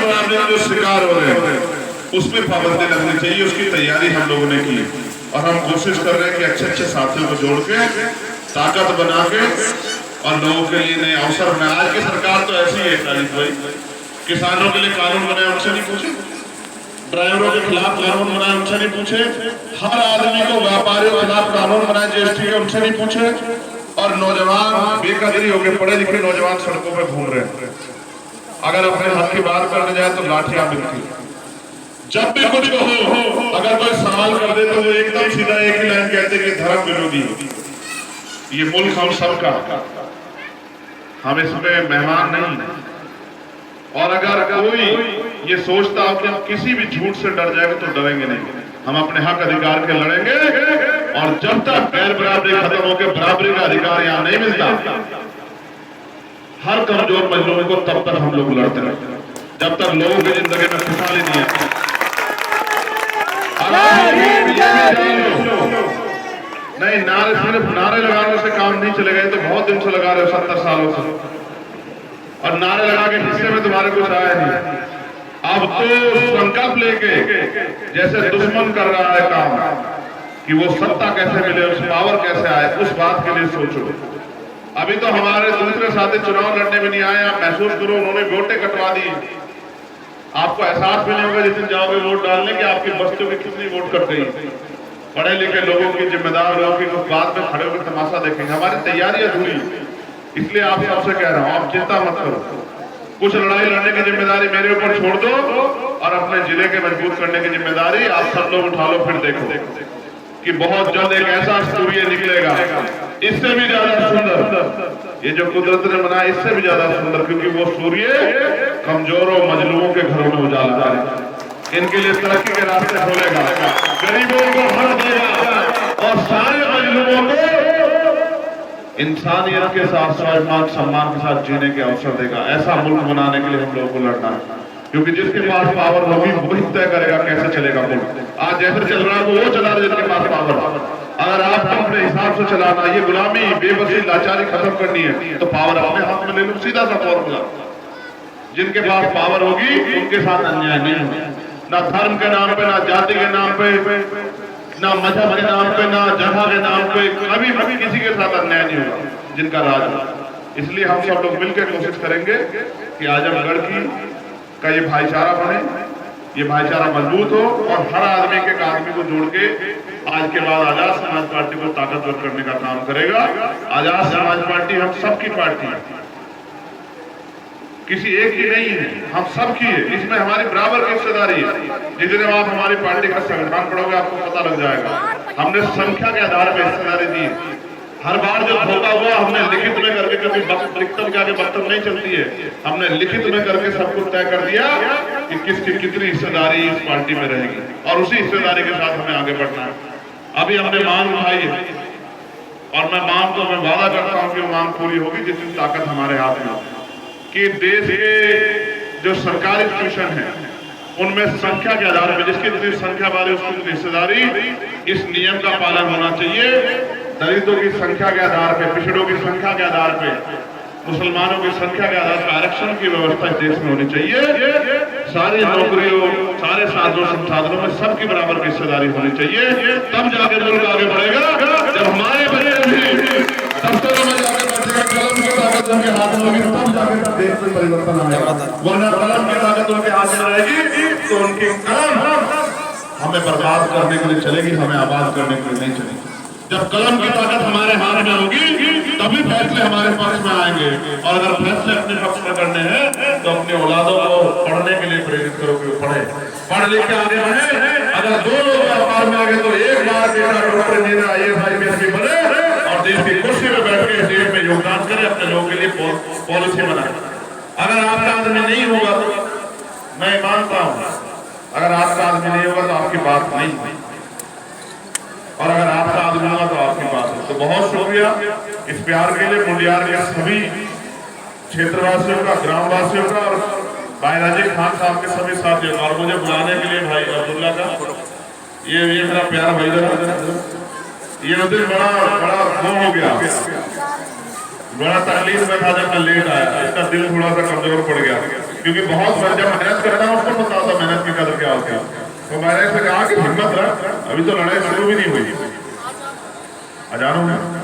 बराबरी का जो शिकार हो रहे हैं उसमें पाबंदी लगनी चाहिए। उसकी तैयारी हम लोगों ने की और हम कोशिश कर रहे हैं कि अच्छे अच्छे साथियों को जोड़ के ताकत बना के और लोगों के लिए नए अवसर बनाए। आज की सरकार तो ऐसी है तारीफ भाई, किसानों के लिए कानून बनाए उनसे नहीं पूछे, ड्राइवरों के खिलाफ कानून बनाए उनसे नहीं पूछे, हर आदमी को व्यापारियों के खिलाफ कानून बनाए जीएसटी के उनसे नहीं पूछे, और नौजवान बेकदरी होकर पढ़े लिखे नौजवान सड़कों पर घूम रहे हैं। अगर अपने हक की बात करने जाए तो लाठियां मिलती। जब भी कुछ हो अगर कोई सवाल कर दे तो वो एकदम सीधा एक ही लाइन कहते कि धर्म विरोधी हो। ये मुल्क हम सबका, हम इसमें मेहमान नहीं। और अगर कोई ये सोचता हो कि हम किसी भी झूठ से डर जाएंगे तो डरेंगे नहीं। हम अपने हक अधिकार के लड़ेंगे और जब तक गैर बराबरी खत्म होकर बराबरी का अधिकार यहाँ नहीं मिलता हर कमजोर मजलूम को, तब तक हम लोग लड़ते रहेंगे जब तक लोगों की जिंदगी में खुशहाली नहीं है। नहीं, नारे सिर्फ नारे लगाने से काम नहीं चलेगा। तो बहुत दिन से लगा रहे हो, 70 सालों से, और नारे लगा के हिस्से में तुम्हारे कुछ आया नहीं। अब तो संकल्प लेके जैसे दुश्मन कर रहा है काम कि वो सत्ता कैसे मिले, उस पावर कैसे आए, उस बात के लिए सोचो। अभी तो हमारे दूसरे साथी चुनाव लड़ने में नहीं आए, आप महसूस करो उन्होंने वोटें कटवा दी। आपको एहसास भी नहीं होगा जिस दिन जाओगे वोट डालने कि आपकी बस्तियों की कितनी वोट कट गई। पढ़े लिखे लोगों की, जिम्मेदार लोगों की बाद में खड़े होकर तमाशा देखेंगे। हमारी तैयारी अधूरी, इसलिए आप सबसे कह रहा हूं आप चिंता मत करो। कुछ लड़ाई लड़ने की जिम्मेदारी मेरे ऊपर छोड़ दो और अपने जिले के मजबूत करने की जिम्मेदारी आप सब लोग उठा लो। फिर देखो कि बहुत जल्द एक ऐसा सूर्य निकलेगा इससे भी ज्यादा सुंदर, ये जो कुदरत ने बनाया इससे भी ज्यादा सुंदर, क्योंकि वो सूर्य कमजोरों मजलूमों के घरों में उजाला डालेगा, इनके लिए तरक्की के रास्ते खोलेगा, गरीबों को हक देगा और सारे मजलूमों को इंसानियत के साथ स्वाभिमान सम्मान के साथ जीने के अवसर देगा। ऐसा मुल्क बनाने के लिए हम लोगों को लड़ना है, क्योंकि जिसके पास पावर होगी वही तय करेगा कैसे चलेगा मुल्क। आज जैसे चल रहा है वो चला रहा जिसके पास पावर। अगर आप अपने हिसाब से चलाना, ये गुलामी बेबसी लाचारी खत्म करनी है तो पावर अपने हाथ में ले लो, सीधा सा फॉर्मूला। जिनके पास पावर होगी उनके साथ अन्याय नहीं होगा, ना धर्म के नाम पे, ना जाति के नाम पे, ना मजहब के नाम पे, ना जगह के नाम पे, कभी भी किसी के साथ अन्याय नहीं होगा जिनका राज है। इसलिए हम सब लोग मिलकर कोशिश करेंगे कि आजमगढ़ का ये भाईचारा बने, ये भाईचारा मजबूत हो और हर आदमी के आदमी को जोड़ के आज के बाद आजाद समाज पार्टी को ताकतवर करने का काम करेगा। आजाद समाज पार्टी हम सबकी पार्टी है, किसी एक की नहीं है, हम सबकी है। इसमें हमारी बराबर की हिस्सेदारी है। जिस दिन आप हमारी पार्टी का संविधान पढ़ोगे आपको पता लग जाएगा। हमने संख्या के आधार पर हिस्सेदारी दी है। हर बार जो धोखा हुआ हमने लिखित में करके, कभी लिखतम के आगे बख्तम नहीं चलती है, हमने लिखित में करके सब कुछ तय कर दिया कि किसकी कितनी हिस्सेदारी इस पार्टी में रहेगी और उसी हिस्सेदारी के साथ हमें आगे बढ़ना है। अभी हमने मांग उठाई है और मैं वादा करता हूं कि वो मांग पूरी होगी जिस दिन ताकत हमारे हाथ में होगी कि देश के जो सरकारी इंस्टीट्यूशन है उनमें संख्या के आधार पर जिसकी जितनी संख्या बारे उसकी हिस्सेदारी, इस नियम का पालन होना चाहिए। दलितों की संख्या के आधार पे, पिछड़ों की संख्या के आधार पे, मुसलमानों की संख्या के आधार पर आरक्षण की व्यवस्था इस देश में होनी चाहिए। सारी नौकरियों, सारे साधनों संसाधनों में सबकी बराबर की हिस्सेदारी होनी चाहिए। तब जाके मुल्क आगे बढ़ेगा। जब हमारे बच्चे भी दफ्तरों में जाकर बैठेगा, कलम की ताकत उनके हाथ में होगी, तब जाकर देश में परिवर्तन आएगा। वरना कलम की ताकत उनके हाथ में रहेगी तो उनकी कलम हमें बर्बाद करने के लिए चलेगी, हमें आबाद करने के लिए नहीं चलेगी। जब कलम की ताकत हमारे हाथ में होगी तभी फैसले हमारे पक्ष में आएंगे। और अगर फैसले अपने पक्ष में करने हैं तो अपने औलादों को पढ़ने के लिए प्रेरित करो कि वो पढ़े, पढ़ लिख के आगे बढ़े। अगर दो लोग व्यापार में आ गए तो एक बार बेटा डॉक्टर इंजीनियर IAS बने और देश की कुर्सी में बैठ के देश में योगदान करे, अपने लोगों के लिए पॉलिसी बनाए। अगर आपका आदमी नहीं होगा तो मैं मानता हूँ, अगर आपका आदमी नहीं होगा तो आपकी बात नहीं है, और अगर आपका आदमी होगा तो आपकी बात है। तो बहुत शुक्रिया इस प्यार के लिए मुंडियार के सभी क्षेत्रवासियों का, ग्रामवासियों का और भाई राजीव खान साहब के सभी साथियों का, और मुझे बुलाने के लिए भाई अब्दुल्ला का, ये मेरा प्यारा भाई ये दिन बड़ा वो हो गया, बड़ा तकलीफ में था जब मैं लेट आया, इसका दिल थोड़ा सा कमजोर पड़ गया। क्योंकि बहुत बार जब मेहनत करता हूँ उसको पता होता मेहनत की कदर क्या होती है। तो मैंने ऐसे कहा कि हिम्मत रख, अभी तो लड़ाई शुरू भी नहीं हुई। अजान हो गया।